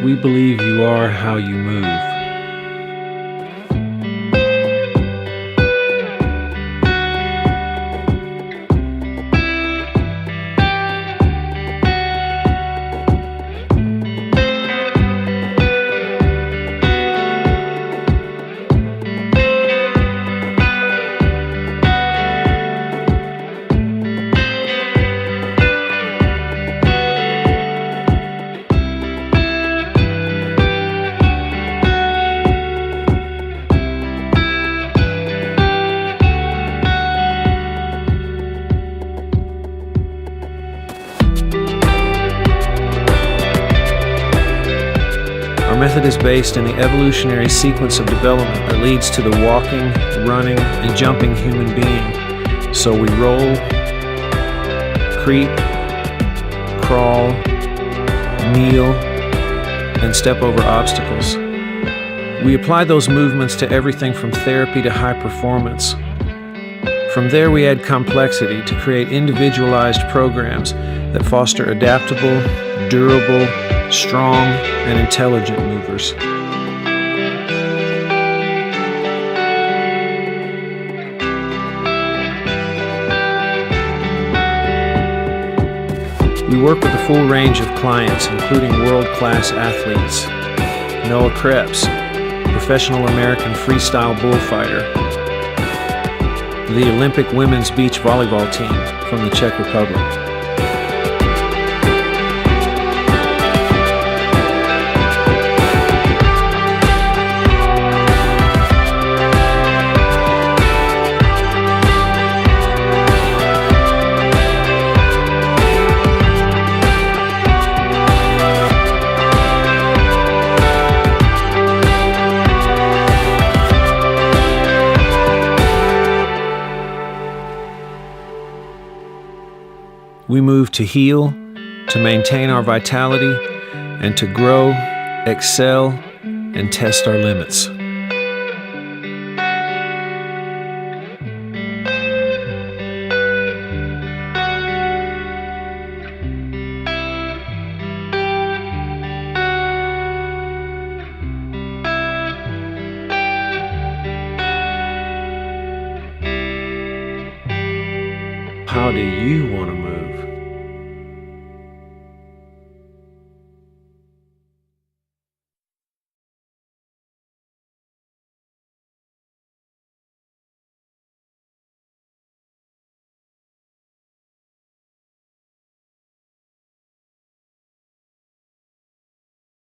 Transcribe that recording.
we believe you are how you move. Our method is based in the evolutionary sequence of development that leads to the walking, running, and jumping human being. So we roll, creep, crawl, kneel, and step over obstacles. We apply those movements to everything from therapy to high performance. From there, we add complexity to create individualized programs that foster adaptable, durable, strong, and intelligent movers. We work with a full range of clients, including world-class athletes. Krepps, professional American freestyle bullfighter. The Olympic women's beach volleyball team from the Czech Republic. We move to heal, to maintain our vitality, and to grow, excel, and test our limits. How do you want to